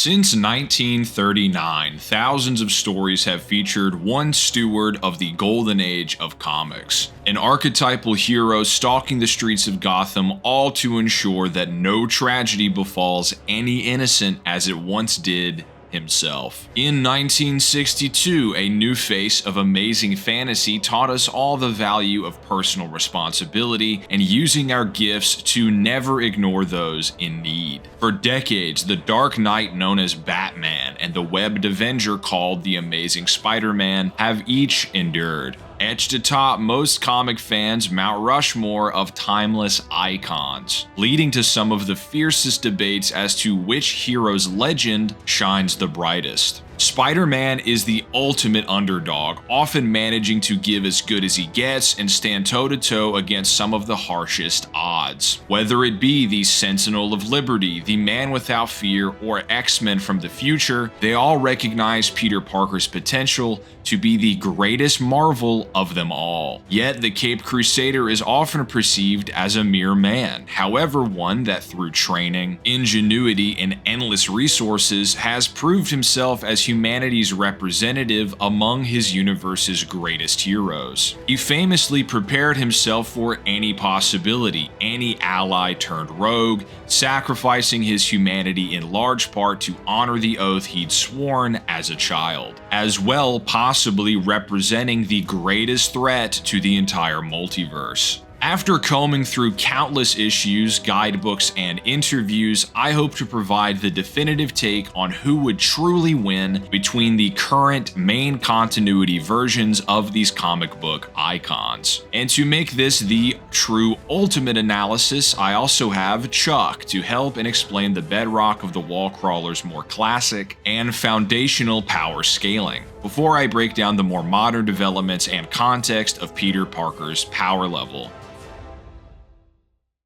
Since 1939, thousands of stories have featured one steward of the golden age of comics, an archetypal hero stalking the streets of Gotham, all to ensure that no tragedy befalls any innocent as it once did himself. In 1962, a new face of amazing fantasy taught us all the value of personal responsibility and using our gifts to never ignore those in need. For decades, the Dark Knight known as Batman and the webbed Avenger called the Amazing Spider-Man have each endured, etched atop most comic fans' Mount Rushmore of timeless icons, leading to some of the fiercest debates as to which hero's legend shines the brightest. Spider-Man is the ultimate underdog, often managing to give as good as he gets and stand toe-to-toe against some of the harshest odds. Whether it be the Sentinel of Liberty, the Man Without Fear, or X-Men from the future, they all recognize Peter Parker's potential to be the greatest marvel of them all. Yet the Caped Crusader is often perceived as a mere man, however one that through training, ingenuity, and endless resources has proved himself as humanity's representative among his universe's greatest heroes. He famously prepared himself for any possibility, any ally turned rogue, sacrificing his humanity in large part to honor the oath he'd sworn as a child, as well possibly representing the greatest threat to the entire multiverse. After combing through countless issues, guidebooks, and interviews, I hope to provide the definitive take on who would truly win between the current main continuity versions of these comic book icons. And to make this the true ultimate analysis, I also have Chuck to help and explain the bedrock of the Wallcrawler's more classic and foundational power scaling, before I break down the more modern developments and context of Peter Parker's power level.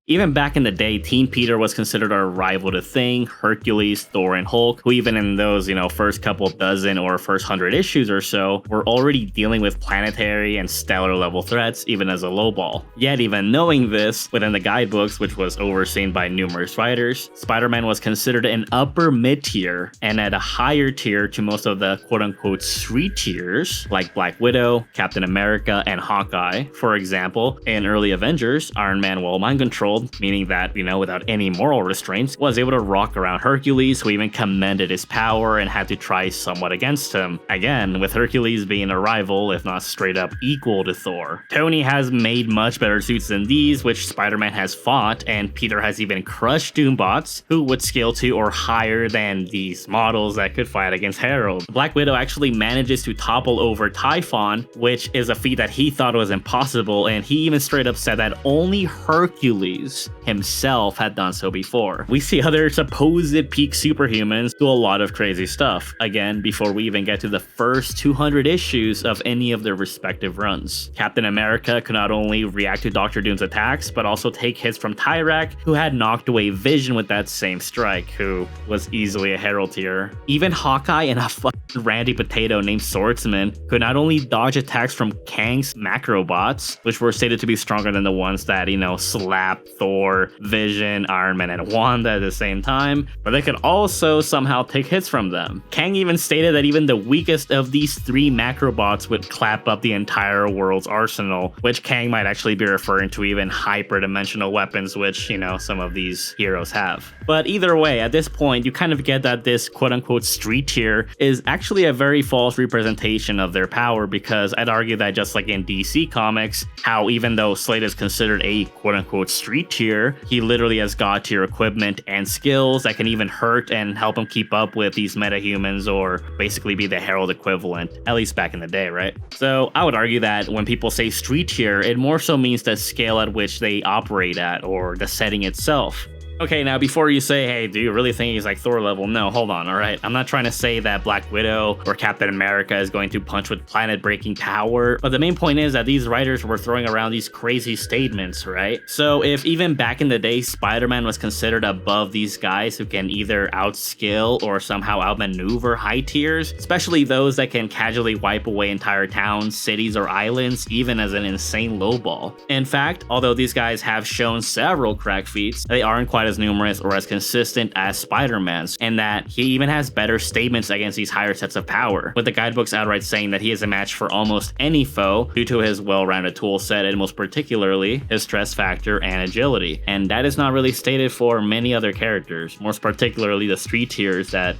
Even back in the day, Teen Peter was considered a rival to Thing, Hercules, Thor, and Hulk, who even in those, first couple dozen or first 100 issues or so, were already dealing with planetary and stellar level threats, even as a lowball. Yet even knowing this, within the guidebooks, which was overseen by numerous writers, Spider-Man was considered an upper mid-tier and at a higher tier to most of the quote-unquote street tiers, like Black Widow, Captain America, and Hawkeye. For example, in early Avengers, Iron Man, while mind controlled, meaning that, without any moral restraints, was able to rock around Hercules, who even commended his power and had to try somewhat against him. Again, with Hercules being a rival, if not straight up equal to Thor. Tony has made much better suits than these, which Spider-Man has fought, and Peter has even crushed Doombots, who would scale to or higher than these models that could fight against Harold. Black Widow actually manages to topple over Typhon, which is a feat that he thought was impossible, and he even straight up said that only Hercules himself had done so before. We see other supposed peak superhumans do a lot of crazy stuff, again, before we even get to the first 200 issues of any of their respective runs. Captain America could not only react to Doctor Doom's attacks, but also take hits from Tyrak, who had knocked away Vision with that same strike, who was easily a Herald tier. Even Hawkeye and a randy potato named Swordsman could not only dodge attacks from Kang's macrobots, which were stated to be stronger than the ones that, slapped Thor, Vision, Iron Man, and Wanda at the same time, but they could also somehow take hits from them. Kang even stated that even the weakest of these three macrobots would clap up the entire world's arsenal, which Kang might actually be referring to even hyperdimensional weapons, which, some of these heroes have. But either way, at this point, you kind of get that this quote-unquote street tier is actually a very false representation of their power, because I'd argue that just like in DC Comics, how even though Slade is considered a quote-unquote street tier, he literally has god tier equipment and skills that can even hurt and help him keep up with these metahumans, or basically be the Herald equivalent, at least back in the day, right? So I would argue that when people say street tier, it more so means the scale at which they operate at, or the setting itself. Okay, now before you say, hey, do you really think he's like Thor level? No, hold on, alright? I'm not trying to say that Black Widow or Captain America is going to punch with planet-breaking power, but the main point is that these writers were throwing around these crazy statements, right? So if even back in the day, Spider-Man was considered above these guys who can either outskill or somehow outmaneuver high tiers, especially those that can casually wipe away entire towns, cities, or islands, even as an insane lowball. In fact, although these guys have shown several crack feats, they aren't quite as as numerous or as consistent as Spider-Man's, and that he even has better statements against these higher sets of power, with the guidebooks outright saying that he is a match for almost any foe due to his well-rounded tool set and most particularly his stress factor and agility. And that is not really stated for many other characters, most particularly the street tiers that,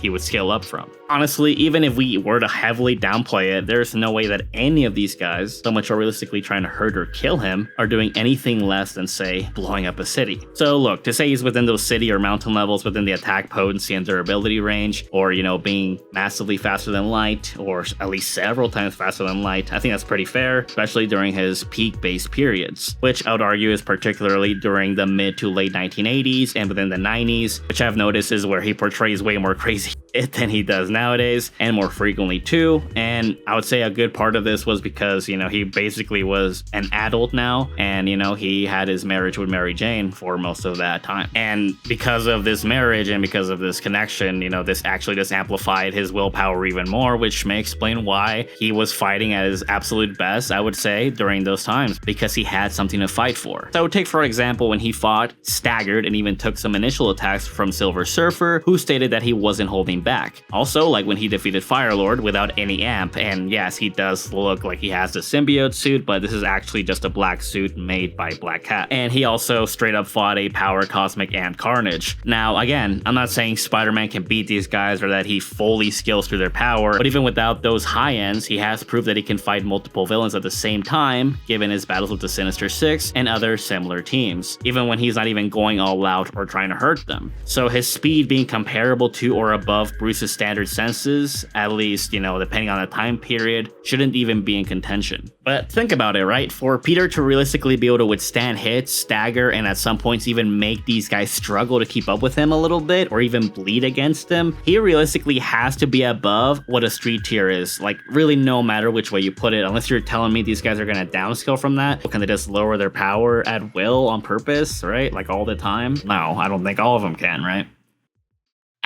he would scale up from. Honestly, even if we were to heavily downplay it, there's no way that any of these guys, so much are realistically trying to hurt or kill him, are doing anything less than, say, blowing up a city. So look, to say he's within those city or mountain levels within the attack potency and durability range, or, being massively faster than light, or at least several times faster than light, I think that's pretty fair, especially during his peak-based periods, which I would argue is particularly during the mid to late 1980s and within the 90s, which I've noticed is where he portrays way more crazy shit than he does nowadays, and more frequently too. And I would say a good part of this was because, he basically was an adult now, and, he had his marriage with Mary Jane for most of that time. And because of this marriage and because of this connection, this actually just amplified his willpower even more, which may explain why he was fighting at his absolute best, I would say, during those times, because he had something to fight for. So I would take, for example, when he fought, staggered, and even took some initial attacks from Silver Surfer, who stated that he wasn't holding back. Also, like when he defeated Firelord without any amp, and yes, he does look like he has the symbiote suit, but this is actually just a black suit made by Black Cat. And he also straight up fought a Power Cosmic and Carnage. Now, again, I'm not saying Spider-Man can beat these guys or that he fully skills through their power, but even without those high ends, he has proved that he can fight multiple villains at the same time, given his battles with the Sinister Six and other similar teams, even when he's not even going all out or trying to hurt them. So his speed being comparable to or above Bruce's standard senses, at least, depending on the time period, shouldn't even be in contention. But think about it, right? For Peter to realistically be able to withstand hits, stagger, and at some points even make these guys struggle to keep up with him a little bit, or even bleed against him, he realistically has to be above what a street tier is. Like, really, no matter which way you put it, unless you're telling me these guys are gonna downscale from that, or can they just lower their power at will on purpose, right? Like all the time? No, I don't think all of them can, right?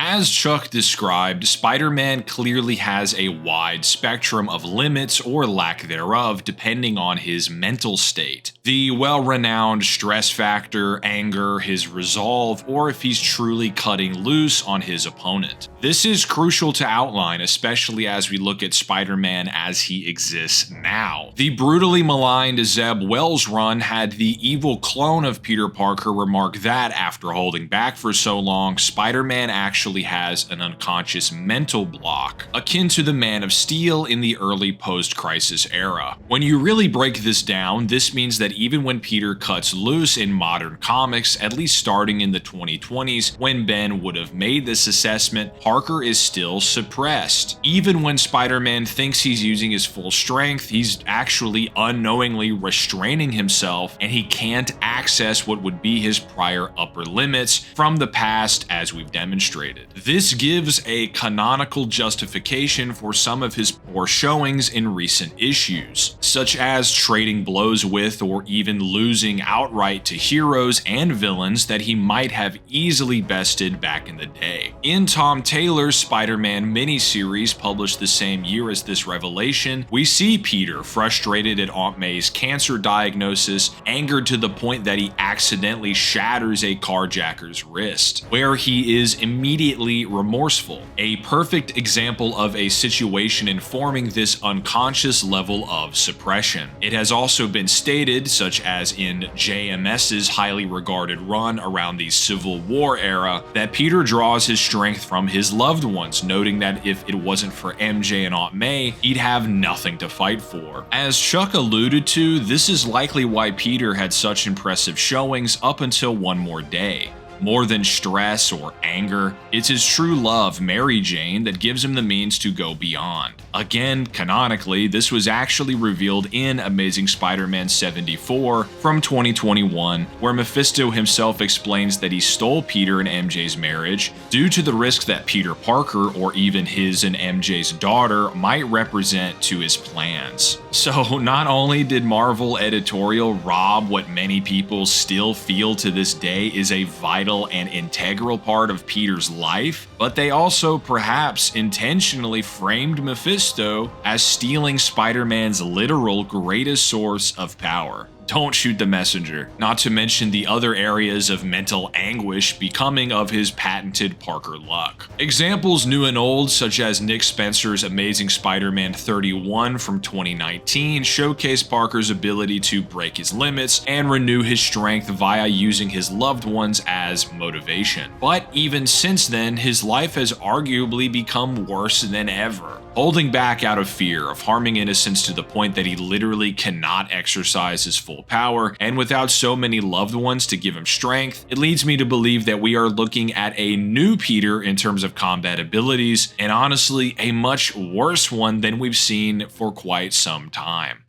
As Chuck described, Spider-Man clearly has a wide spectrum of limits or lack thereof depending on his mental state. The well-renowned stress factor, anger, his resolve, or if he's truly cutting loose on his opponent. This is crucial to outline, especially as we look at Spider-Man as he exists now. The brutally maligned Zeb Wells run had the evil clone of Peter Parker remark that after holding back for so long, Spider-Man actually has an unconscious mental block, akin to the Man of Steel in the early post-crisis era. When you really break this down, this means that even when Peter cuts loose in modern comics, at least starting in the 2020s, when Ben would have made this assessment, Parker is still suppressed. Even when Spider-Man thinks he's using his full strength, he's actually unknowingly restraining himself, and he can't access what would be his prior upper limits from the past, as we've demonstrated. This gives a canonical justification for some of his poor showings in recent issues, such as trading blows with or even losing outright to heroes and villains that he might have easily bested back in the day. In Tom Taylor's Spider-Man miniseries published the same year as this revelation, we see Peter frustrated at Aunt May's cancer diagnosis, angered to the point that he accidentally shatters a carjacker's wrist, where he is immediately remorseful. A perfect example of a situation informing this unconscious level of suppression. It has also been stated, such as in JMS's highly regarded run around the Civil War era, that Peter draws his strength from his loved ones, noting that if it wasn't for MJ and Aunt May, he'd have nothing to fight for. As Chuck alluded to, this is likely why Peter had such impressive showings up until One More Day. More than stress or anger, it's his true love, Mary Jane, that gives him the means to go beyond. Again, canonically, this was actually revealed in Amazing Spider-Man 74 from 2021, where Mephisto himself explains that he stole Peter and MJ's marriage due to the risk that Peter Parker, or even his and MJ's daughter, might represent to his plans. So not only did Marvel editorial rob what many people still feel to this day is a vital and integral part of Peter's life, but they also perhaps intentionally framed Mephisto as stealing Spider-Man's literal greatest source of power. don't shoot the messenger, not to mention the other areas of mental anguish becoming of his patented Parker luck. Examples new and old, such as Nick Spencer's Amazing Spider-Man 31 from 2019, showcase Parker's ability to break his limits and renew his strength via using his loved ones as motivation. But even since then, his life has arguably become worse than ever, holding back out of fear of harming innocents to the point that he literally cannot exercise his full power, and without so many loved ones to give him strength, it leads me to believe that we are looking at a new Peter in terms of combat abilities, and honestly, a much worse one than we've seen for quite some time.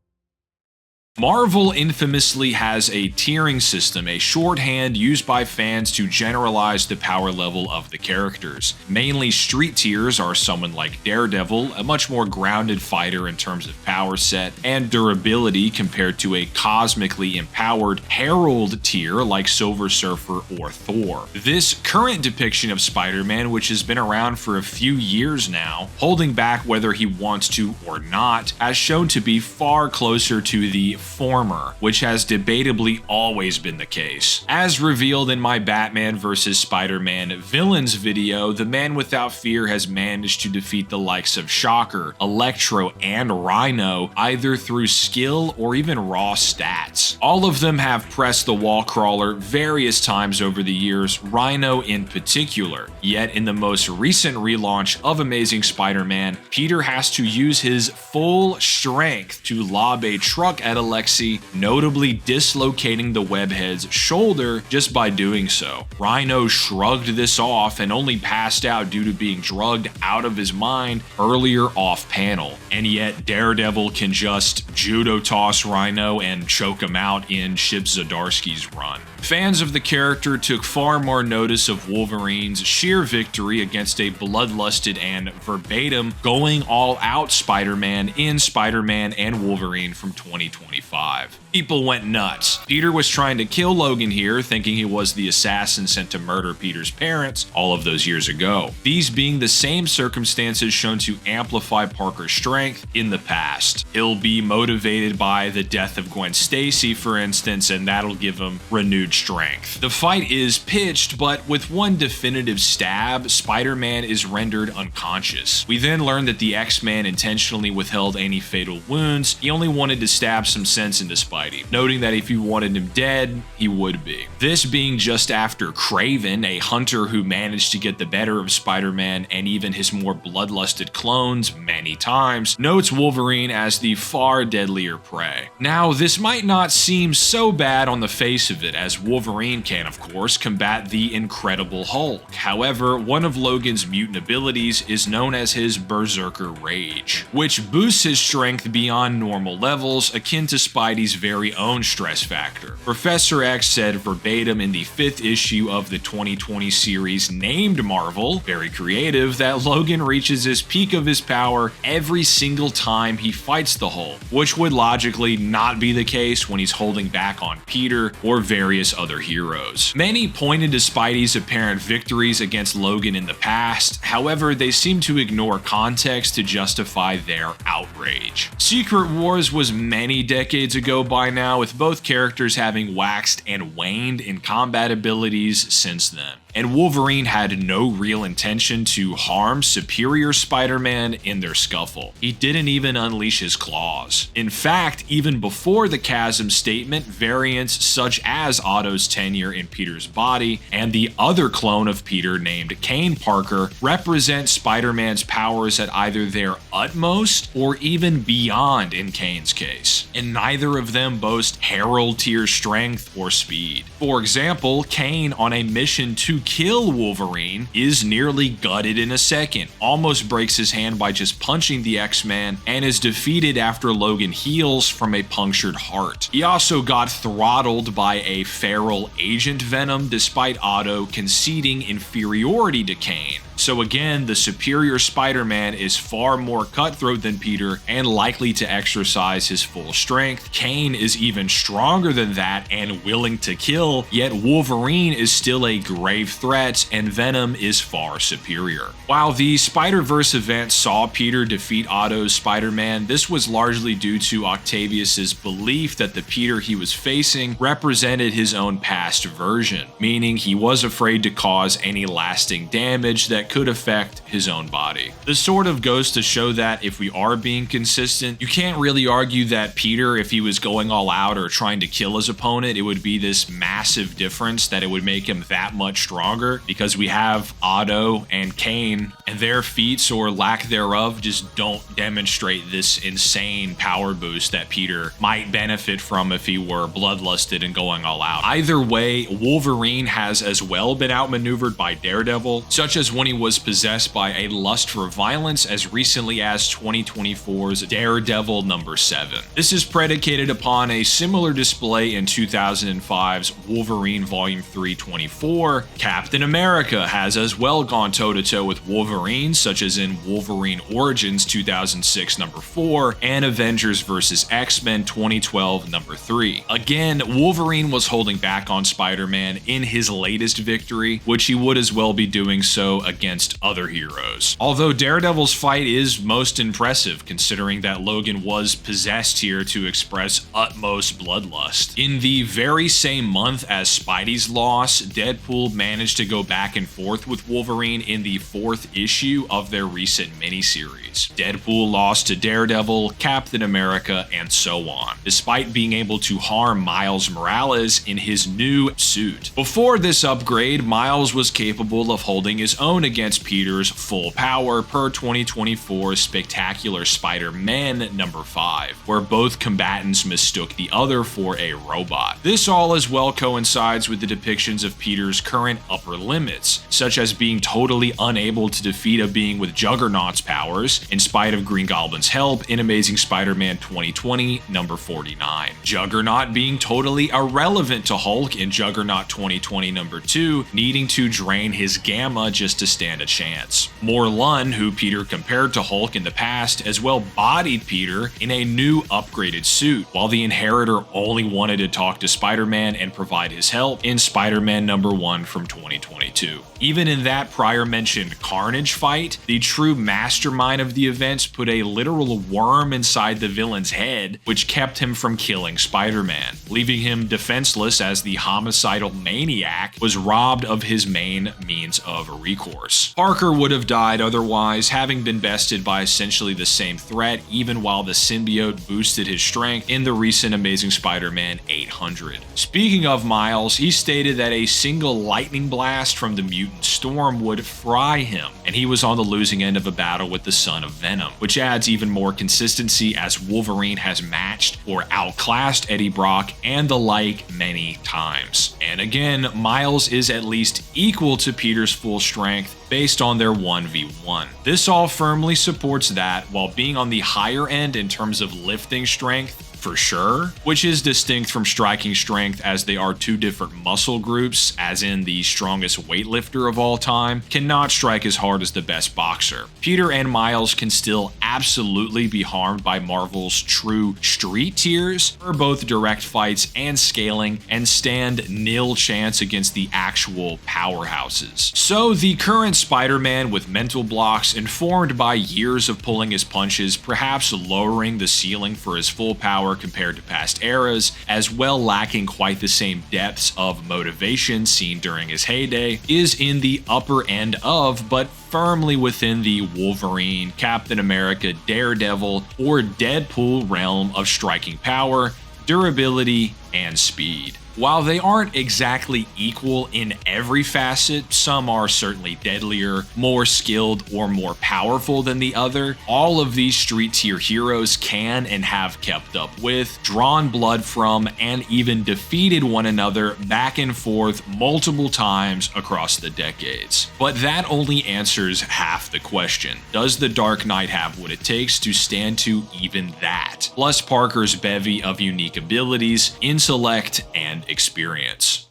Marvel infamously has a tiering system, a shorthand used by fans to generalize the power level of the characters. Mainly street tiers are someone like Daredevil, a much more grounded fighter in terms of power set and durability compared to a cosmically empowered Herald tier like Silver Surfer or Thor. This current depiction of Spider-Man, which has been around for a few years now, holding back whether he wants to or not, has shown to be far closer to the former, which has debatably always been the case. As revealed in my Batman vs. Spider-Man villains video, the Man Without Fear has managed to defeat the likes of Shocker, Electro, and Rhino either through skill or even raw stats. All of them have pressed the wall crawler various times over the years, Rhino in particular. Yet in the most recent relaunch of Amazing Spider-Man, Peter has to use his full strength to lob a truck at Alexei, notably dislocating the webhead's shoulder just by doing so. Rhino shrugged this off and only passed out due to being drugged out of his mind earlier off panel. And yet Daredevil can just judo toss Rhino and choke him out in Chip Zdarsky's run. Fans of the character took far more notice of Wolverine's sheer victory against a bloodlusted and verbatim going all out Spider-Man in Spider-Man and Wolverine from 2025. People went nuts. Peter was trying to kill Logan here, thinking he was the assassin sent to murder Peter's parents all of those years ago. These being the same circumstances shown to amplify Parker's strength in the past. He'll be motivated by the death of Gwen Stacy, for instance, and that'll give him renewed strength. The fight is pitched, but with one definitive stab, Spider-Man is rendered unconscious. We then learn that the X-Man intentionally withheld any fatal wounds. He only wanted to stab some sense into Spidey, noting that if he wanted him dead, he would be. This being just after Kraven, a hunter who managed to get the better of Spider-Man and even his more bloodlusted clones many times, notes Wolverine as the far deadlier prey. Now, this might not seem so bad on the face of it, as Wolverine can, of course, combat the Incredible Hulk. However, one of Logan's mutant abilities is known as his Berserker Rage, which boosts his strength beyond normal levels, akin to Spidey's very own stress factor. Professor X said verbatim in the 5th issue of the 2020 series named Marvel, very creative, that Logan reaches his peak of his power every single time he fights the Hulk, which would logically not be the case when he's holding back on Peter or various other heroes. Many pointed to Spidey's apparent victories against Logan in the past, however, they seem to ignore context to justify their outrage. Secret Wars was many decades ago by now, with both characters having waxed and waned in combat abilities since then. And Wolverine had no real intention to harm superior Spider-Man in their scuffle. He didn't even unleash his claws. In fact, even before the Chasm statement, variants such as Otto's tenure in Peter's body and the other clone of Peter named Kane Parker represent Spider-Man's powers at either their utmost or even beyond in Kane's case. And neither of them boast Herald tier strength or speed. For example, Kane on a mission to kill Wolverine is nearly gutted in a second, almost breaks his hand by just punching the X-Man, and is defeated after Logan heals from a punctured heart. He also got throttled by a feral Agent Venom despite Otto conceding inferiority to Kane. So again, the superior Spider-Man is far more cutthroat than Peter and likely to exercise his full strength. Kane is even stronger than that and willing to kill, yet Wolverine is still a grave threat and Venom is far superior. While the Spider-Verse event saw Peter defeat Otto's Spider-Man, this was largely due to Octavius's belief that the Peter he was facing represented his own past version, meaning he was afraid to cause any lasting damage that could affect his own body. This sort of goes to show that if we are being consistent, you can't really argue that Peter, if he was going all out or trying to kill his opponent, it would be this massive difference that it would make him that much stronger, because we have Otto and Kane and their feats or lack thereof just don't demonstrate this insane power boost that Peter might benefit from if he were bloodlusted and going all out. Either way, Wolverine has as well been outmaneuvered by Daredevil, such as when he was possessed by a lust for violence as recently as 2024's Daredevil number 7. This is predicated upon a similar display in 2005's Wolverine Volume 324. Captain America has as well gone toe-to-toe with Wolverine, such as in Wolverine Origins 2006 number 4 and Avengers vs. X-Men 2012 number 3. Again, Wolverine was holding back on Spider-Man in his latest victory, which he would as well be doing so against other heroes. Although Daredevil's fight is most impressive, considering that Logan was possessed here to express utmost bloodlust. In the very same month as Spidey's loss, Deadpool managed to go back and forth with Wolverine in the 4th issue of their recent miniseries. Deadpool lost to Daredevil, Captain America, and so on, despite being able to harm Miles Morales in his new suit. Before this upgrade, Miles was capable of holding his own against Peter's full power per 2024's Spectacular Spider-Man number 5, where both combatants mistook the other for a robot. This all as well coincides with the depictions of Peter's current upper limits, such as being totally unable to defeat a being with Juggernaut's powers, in spite of Green Goblin's help in Amazing Spider-Man 2020 number 49. Juggernaut being totally irrelevant to Hulk in Juggernaut 2020 number 2, needing to drain his gamma just to stand a chance. Morlun, who Peter compared to Hulk in the past, as well bodied Peter in a new upgraded suit, while the Inheritor only wanted to talk to Spider-Man and provide his help in Spider-Man number 1 from 2022. Even in that prior mentioned Carnage fight, the true mastermind of the events put a literal worm inside the villain's head, which kept him from killing Spider-Man, leaving him defenseless as the homicidal maniac was robbed of his main means of recourse. Parker would have died otherwise, having been bested by essentially the same threat, even while the symbiote boosted his strength in the recent Amazing Spider-Man 800. Speaking of Miles, he stated that a single lightning blast from the mutant storm would fry him, and he was on the losing end of a battle with the son of Venom, which adds even more consistency as Wolverine has matched or outclassed Eddie Brock and the like many times. And again, Miles is at least equal to Peter's full strength based on their 1v1. This all firmly supports that, while being on the higher end in terms of lifting strength, for sure, which is distinct from striking strength as they are two different muscle groups, as in the strongest weightlifter of all time cannot strike as hard as the best boxer. Peter and Miles can still absolutely be harmed by Marvel's true street tiers for both direct fights and scaling, and stand nil chance against the actual powerhouses. So the current Spider-Man with mental blocks, informed by years of pulling his punches, perhaps lowering the ceiling for his full power compared to past eras, as well lacking quite the same depths of motivation seen during his heyday, is in the upper end of, but firmly within the Wolverine, Captain America, Daredevil, or Deadpool realm of striking power, durability, and speed. While they aren't exactly equal in every facet, some are certainly deadlier, more skilled, or more powerful than the other, all of these street tier heroes can and have kept up with, drawn blood from, and even defeated one another back and forth multiple times across the decades. But that only answers half the question. Does the Dark Knight have what it takes to stand to even that? Plus Parker's bevy of unique abilities, intellect, and experience.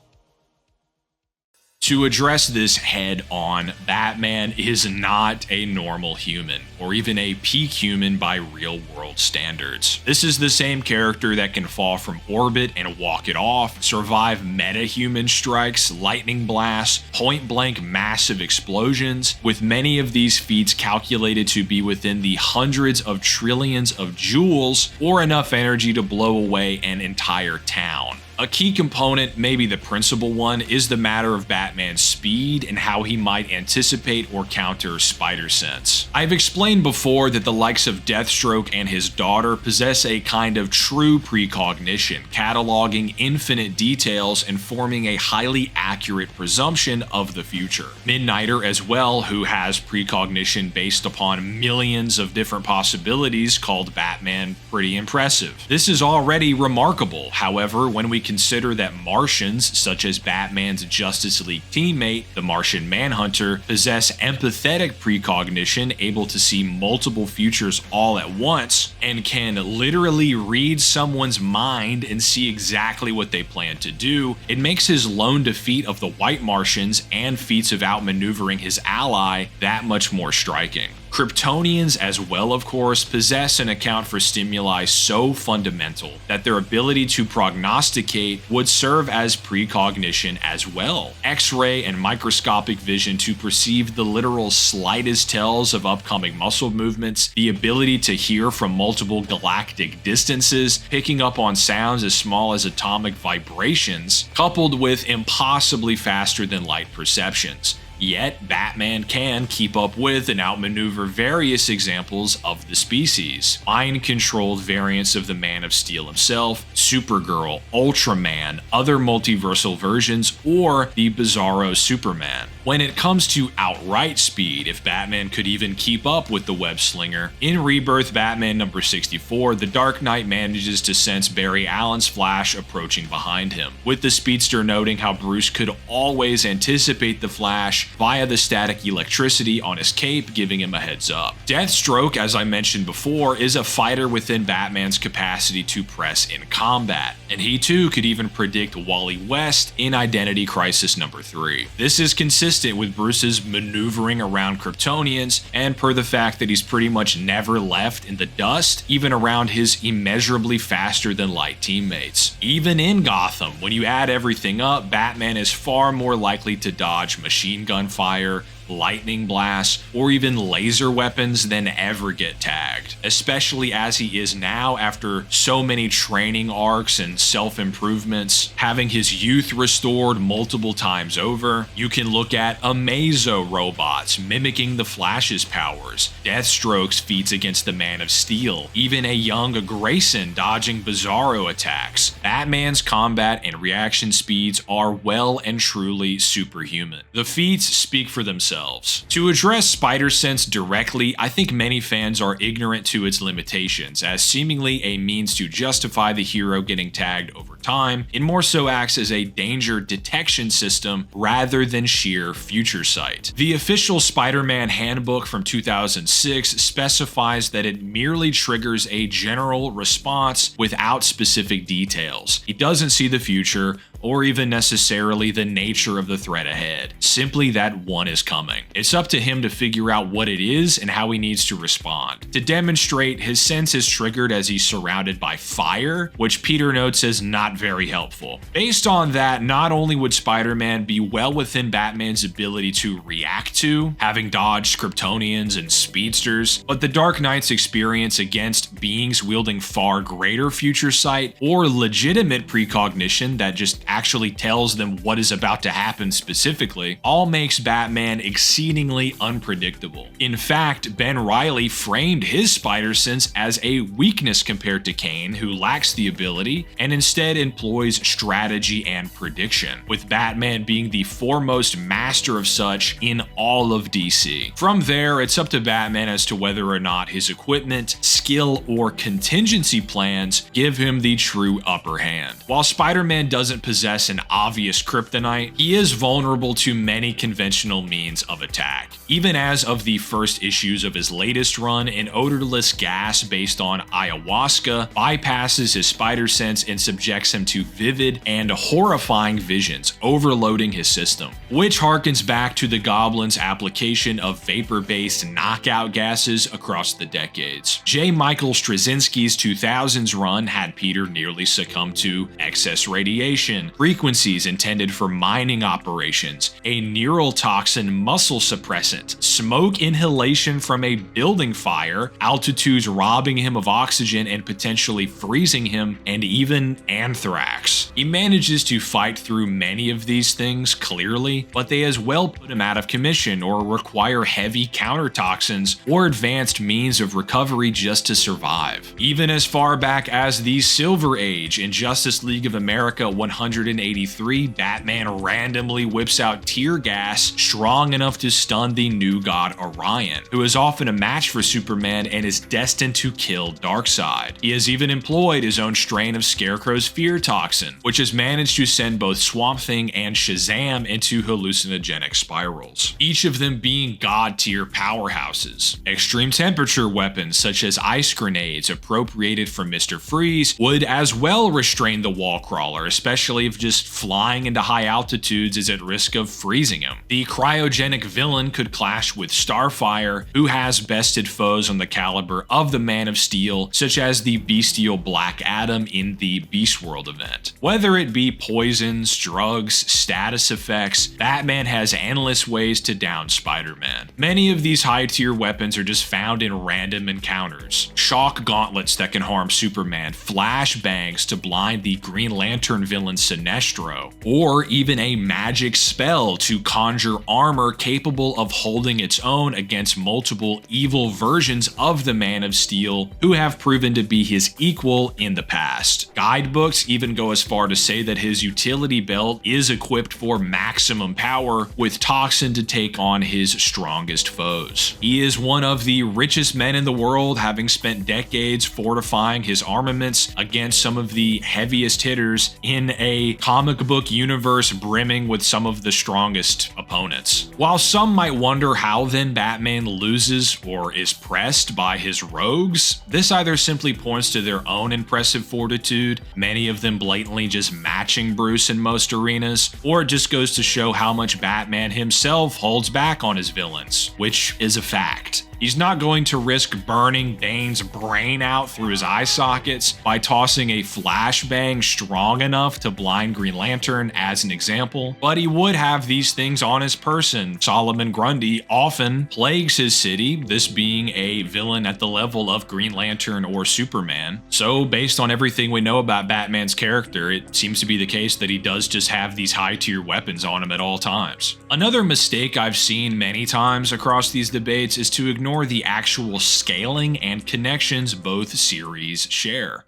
To address this head on, Batman is not a normal human, or even a peak human by real world standards. This is the same character that can fall from orbit and walk it off, survive meta-human strikes, lightning blasts, point-blank massive explosions, with many of these feats calculated to be within the hundreds of trillions of joules, or enough energy to blow away an entire town. A key component, maybe the principal one, is the matter of Batman's speed and how he might anticipate or counter spider sense. I've explained before that the likes of Deathstroke and his daughter possess a kind of true precognition, cataloging infinite details and forming a highly accurate presumption of the future. Midnighter as well, who has precognition based upon millions of different possibilities, called Batman pretty impressive. This is already remarkable. However, when we consider that Martians, such as Batman's Justice League teammate, the Martian Manhunter, possess empathetic precognition, able to see multiple futures all at once, and can literally read someone's mind and see exactly what they plan to do, it makes his lone defeat of the White Martians and feats of outmaneuvering his ally that much more striking. Kryptonians as well, of course, possess an account for stimuli so fundamental that their ability to prognosticate would serve as precognition as well. X-ray and microscopic vision to perceive the literal slightest tells of upcoming muscle movements, the ability to hear from multiple galactic distances, picking up on sounds as small as atomic vibrations, coupled with impossibly faster than light perceptions. Yet, Batman can keep up with and outmaneuver various examples of the species. Mind-controlled variants of the Man of Steel himself, Supergirl, Ultraman, other multiversal versions, or the Bizarro Superman. When it comes to outright speed, if Batman could even keep up with the web-slinger, in Rebirth Batman number 64, the Dark Knight manages to sense Barry Allen's Flash approaching behind him, with the speedster noting how Bruce could always anticipate the Flash via the static electricity on his cape, giving him a heads up. Deathstroke, as I mentioned before, is a fighter within Batman's capacity to press in combat, and he too could even predict Wally West in Identity Crisis number 3. This is consistent with Bruce's maneuvering around Kryptonians, and per the fact that he's pretty much never left in the dust, even around his immeasurably faster than light teammates. Even in Gotham, when you add everything up, Batman is far more likely to dodge machine gun fire, lightning blasts, or even laser weapons than ever get tagged, especially as he is now after so many training arcs and self-improvements, having his youth restored multiple times over. You can look at Amazo robots mimicking the Flash's powers, Deathstroke's feats against the Man of Steel, even a young Grayson dodging Bizarro attacks. Batman's combat and reaction speeds are well and truly superhuman. The feats speak for themselves. To address spider sense directly, I think many fans are ignorant to its limitations, as seemingly a means to justify the hero getting tagged over time. It more so acts as a danger detection system rather than sheer future sight. The official Spider-Man handbook from 2006 specifies that it merely triggers a general response without specific details. He doesn't see the future, or even necessarily the nature of the threat ahead, simply that one is coming. It's up to him to figure out what it is and how he needs to respond. To demonstrate, his sense is triggered as he's surrounded by fire, which Peter notes as not very helpful. Based on that, not only would Spider-Man be well within Batman's ability to react to, having dodged Kryptonians and speedsters, but the Dark Knight's experience against beings wielding far greater future sight or legitimate precognition that just actually tells them what is about to happen specifically, all makes Batman exceedingly unpredictable. In fact, Ben Reilly framed his spider sense as a weakness compared to Kane, who lacks the ability and instead employs strategy and prediction, with Batman being the foremost master of such in all of DC. From there, it's up to Batman as to whether or not his equipment, skill, or contingency plans give him the true upper hand. While Spider-Man doesn't possess possess an obvious kryptonite, he is vulnerable to many conventional means of attack. Even as of the first issues of his latest run, an odorless gas based on ayahuasca bypasses his spider sense and subjects him to vivid and horrifying visions, overloading his system, which harkens back to the Goblin's application of vapor-based knockout gases across the decades. J. Michael Straczynski's 2000s run had Peter nearly succumb to excess radiation, frequencies intended for mining operations, a neural toxin muscle suppressant, smoke inhalation from a building fire, altitudes robbing him of oxygen and potentially freezing him, and even anthrax. He manages to fight through many of these things clearly, but they as well put him out of commission or require heavy countertoxins or advanced means of recovery just to survive. Even as far back as the Silver Age in Justice League of America 183, Batman randomly whips out tear gas strong enough to stun the new god Orion, who is often a match for Superman and is destined to kill Darkseid. He has even employed his own strain of Scarecrow's fear toxin, which has managed to send both Swamp Thing and Shazam into hallucinogenic spirals, each of them being god-tier powerhouses. Extreme temperature weapons such as ice grenades appropriated from Mr. Freeze would as well restrain the wall crawler, especially if just flying into high altitudes is at risk of freezing him. The cryogenic villain could clash with Starfire, who has bested foes on the caliber of the Man of Steel, such as the bestial Black Adam in the Beast World event. Whether it be poisons, drugs, status effects, Batman has endless ways to down Spider-Man. Many of these high-tier weapons are just found in random encounters. Shock gauntlets that can harm Superman, flashbangs to blind the Green Lantern villain Sinestro, or even a magic spell to conjure armor capable of holding its own against multiple evil versions of the Man of Steel who have proven to be his equal in the past. Guidebooks even go as far to say that his utility belt is equipped for maximum power, with toxin to take on his strongest foes. He is one of the richest men in the world, having spent decades fortifying his armaments against some of the heaviest hitters in a comic book universe brimming with some of the strongest opponents. While some might wonder how then Batman loses or is pressed by his rogues, this either simply points to their own impressive fortitude, many of them blatantly just matching Bruce in most arenas, or it just goes to show how much Batman himself holds back on his villains, which is a fact. He's not going to risk burning Bane's brain out through his eye sockets by tossing a flashbang strong enough to blind Green Lantern as an example, but he would have these things on his person. Solomon Grundy often plagues his city, this being a villain at the level of Green Lantern or Superman. So based on everything we know about Batman's character, it seems to be the case that he does just have these high-tier weapons on him at all times. Another mistake I've seen many times across these debates is to ignore the actual scaling and connections both series share.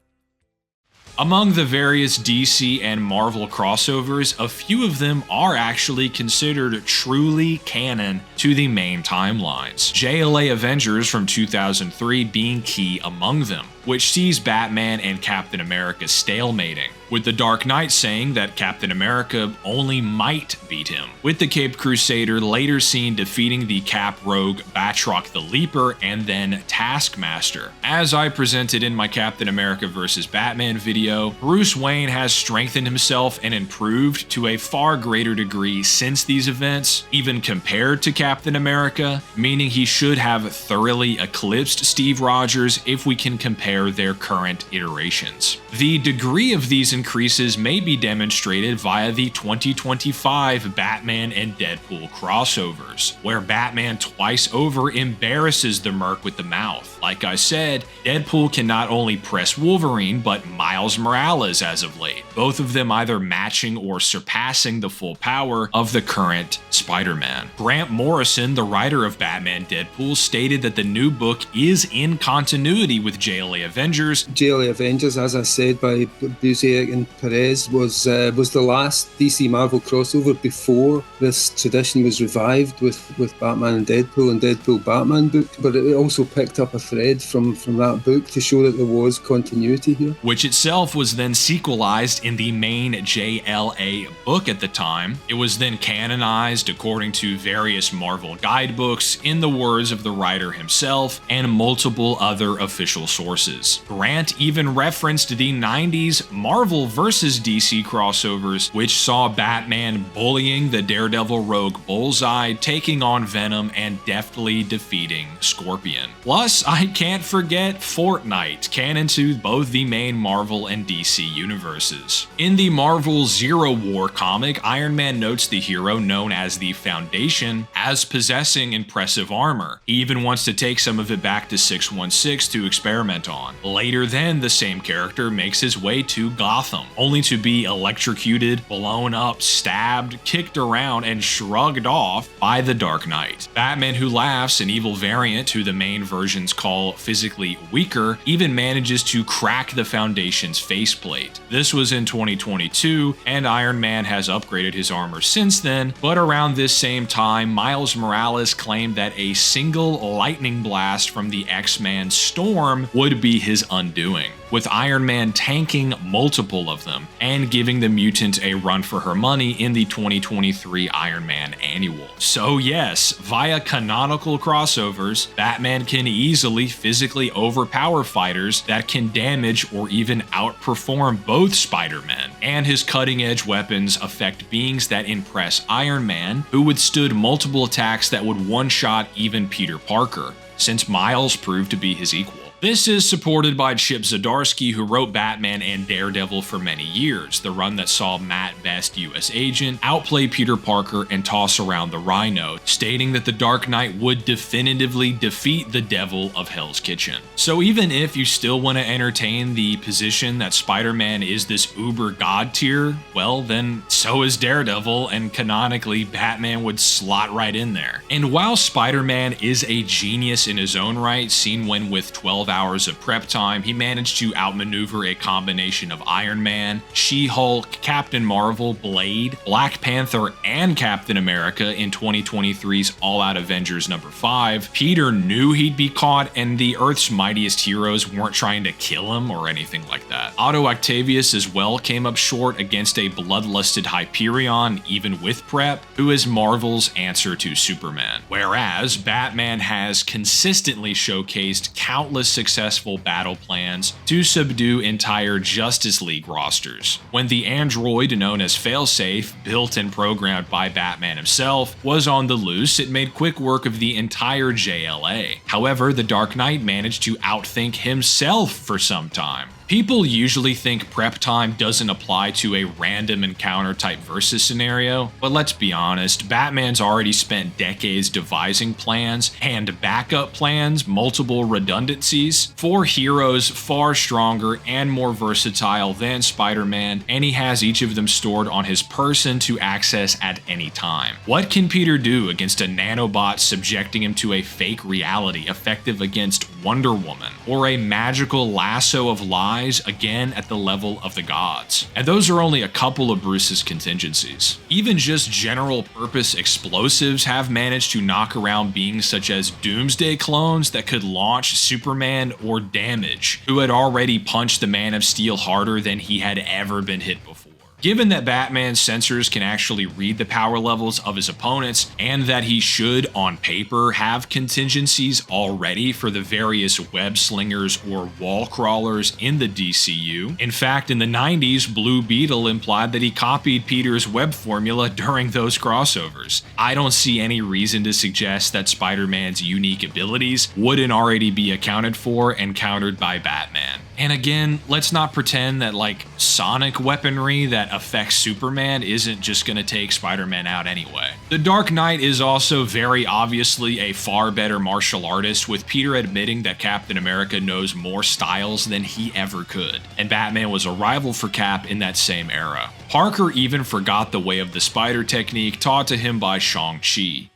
Among the various DC and Marvel crossovers, a few of them are actually considered truly canon to the main timelines, JLA Avengers from 2003 being key among them, which sees Batman and Captain America stalemating, with the Dark Knight saying that Captain America only might beat him, with the Caped Crusader later seen defeating the Cap rogue Batroc the Leaper and then Taskmaster. As I presented in my Captain America vs. Batman video, Bruce Wayne has strengthened himself and improved to a far greater degree since these events, even compared to Captain America, meaning he should have thoroughly eclipsed Steve Rogers if we can compare their current iterations. The degree of these increases may be demonstrated via the 2025 Batman and Deadpool crossovers, where Batman twice over embarrasses the Merc with the mouth. Like I said, Deadpool can not only press Wolverine, but Miles Morales as of late, both of them either matching or surpassing the full power of the current Spider-Man. Grant Morrison, the writer of Batman Deadpool, stated that the new book is in continuity with JLA Avengers. JLA Avengers, as I said, by Busiek and Perez, was the last DC Marvel crossover before this tradition was revived with Batman and Deadpool Batman book, but it also picked up a thread from that book to show that there was continuity here. Which itself was then sequelized least in the main JLA book at the time. It was then canonized according to various Marvel guidebooks, in the words of the writer himself, and multiple other official sources. Grant even referenced the 90s Marvel vs. DC crossovers, which saw Batman bullying the Daredevil rogue Bullseye, taking on Venom, and deftly defeating Scorpion. Plus, I can't forget Fortnite, canon to both the main Marvel and DC universes. In the Marvel Zero War comic, Iron Man notes the hero known as the Foundation as possessing impressive armor. He even wants to take some of it back to 616 to experiment on. Later then, the same character makes his way to Gotham, only to be electrocuted, blown up, stabbed, kicked around, and shrugged off by the Dark Knight. Batman, who laughs, an evil variant who the main versions call physically weaker, even manages to crack the Foundation's faceplate. This was in 2022, and Iron Man has upgraded his armor since then, but around this same time, Miles Morales claimed that a single lightning blast from the X-Man Storm would be his undoing, with Iron Man tanking multiple of them and giving the mutant a run for her money in the 2023 Iron Man Annual. So yes, via canonical crossovers, Batman can easily physically overpower fighters that can damage or even outperform both Spider-Men, and his cutting-edge weapons affect beings that impress Iron Man, who withstood multiple attacks that would one-shot even Peter Parker, since Miles proved to be his equal. This is supported by Chip Zdarsky, who wrote Batman and Daredevil for many years, the run that saw Matt Best, US agent, outplay Peter Parker and toss around the Rhino, stating that the Dark Knight would definitively defeat the devil of Hell's Kitchen. So even if you still want to entertain the position that Spider-Man is this uber god tier, well then so is Daredevil, and canonically Batman would slot right in there. And while Spider-Man is a genius in his own right, seen when with 12 hours of prep time, he managed to outmaneuver a combination of Iron Man, She-Hulk, Captain Marvel, Blade, Black Panther, and Captain America in 2023's All-Out Avengers number 5. Peter knew he'd be caught, and the Earth's mightiest heroes weren't trying to kill him or anything like that. Otto Octavius as well came up short against a bloodlusted Hyperion, even with prep, who is Marvel's answer to Superman. Whereas Batman has consistently showcased countless successful battle plans to subdue entire Justice League rosters. When the android known as Failsafe, built and programmed by Batman himself, was on the loose, it made quick work of the entire JLA. However, the Dark Knight managed to outthink himself for some time. People usually think prep time doesn't apply to a random encounter type versus scenario, but let's be honest, Batman's already spent decades devising plans and backup plans, multiple redundancies, for heroes far stronger and more versatile than Spider-Man, and he has each of them stored on his person to access at any time. What can Peter do against a nanobot subjecting him to a fake reality effective against Wonder Woman, or a magical lasso of lies again at the level of the gods? And those are only a couple of Bruce's contingencies. Even just general purpose explosives have managed to knock around beings such as Doomsday clones that could launch Superman, or Damage, who had already punched the Man of Steel harder than he had ever been hit before. Given that Batman's sensors can actually read the power levels of his opponents, and that he should, on paper, have contingencies already for the various web slingers or wall crawlers in the DCU. In fact, in the 90s, Blue Beetle implied that he copied Peter's web formula during those crossovers. I don't see any reason to suggest that Spider-Man's unique abilities wouldn't already be accounted for and countered by Batman. And again, let's not pretend that sonic weaponry that affects Superman isn't just gonna take Spider-Man out anyway. The Dark Knight is also very obviously a far better martial artist, with Peter admitting that Captain America knows more styles than he ever could, and Batman was a rival for Cap in that same era. Parker even forgot the way of the spider technique taught to him by Shang-Chi.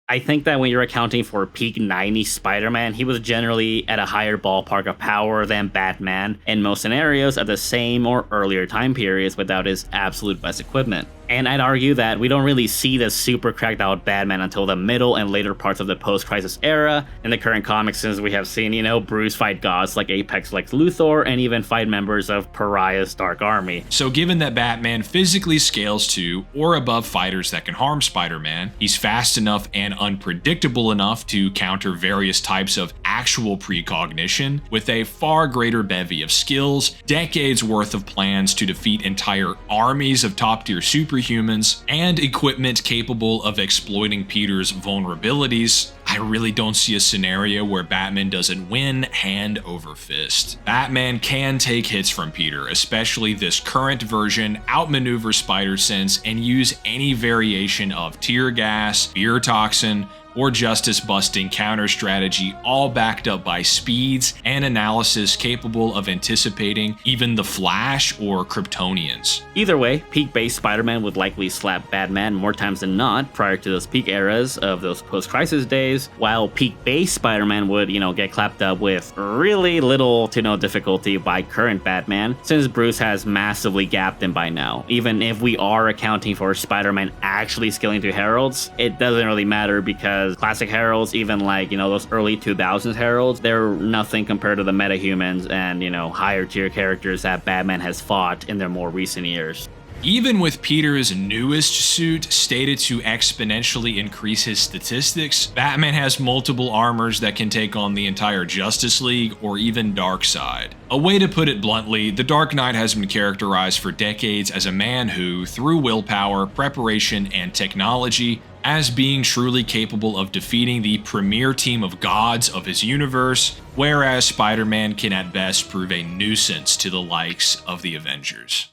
I think that when you're accounting for peak 90s Spider-Man, he was generally at a higher ballpark of power than Batman in most scenarios at the same or earlier time periods without his absolute best equipment. And I'd argue that we don't really see the super cracked out Batman until the middle and later parts of the post-crisis era. In the current comics, since we have seen, Bruce fight gods like Apex Lex Luthor and even fight members of Pariah's Dark Army. So given that Batman physically scales to or above fighters that can harm Spider-Man, he's fast enough and unpredictable enough to counter various types of actual precognition with a far greater bevy of skills, decades worth of plans to defeat entire armies of top-tier superhumans, and equipment capable of exploiting Peter's vulnerabilities. I really don't see a scenario where Batman doesn't win hand over fist. Batman can take hits from Peter, especially this current version, outmaneuver Spider-Sense and use any variation of tear gas, fear toxin, or justice-busting counter strategy, all backed up by speeds and analysis capable of anticipating even the Flash or Kryptonians. Either way, peak-based Spider-Man would likely slap Batman more times than not prior to those peak eras of those post-crisis days, while peak-based Spider-Man would, get clapped up with really little to no difficulty by current Batman, since Bruce has massively gapped him by now. Even if we are accounting for Spider-Man actually scaling to Heralds, it doesn't really matter because classic Heralds, even like, those early 2000s Heralds, they're nothing compared to the metahumans and, higher tier characters that Batman has fought in their more recent years. Even with Peter's newest suit stated to exponentially increase his statistics, Batman has multiple armors that can take on the entire Justice League or even Darkseid. A way to put it bluntly, the Dark Knight has been characterized for decades as a man who, through willpower, preparation, and technology, as being truly capable of defeating the premier team of gods of his universe, whereas Spider-Man can at best prove a nuisance to the likes of the Avengers.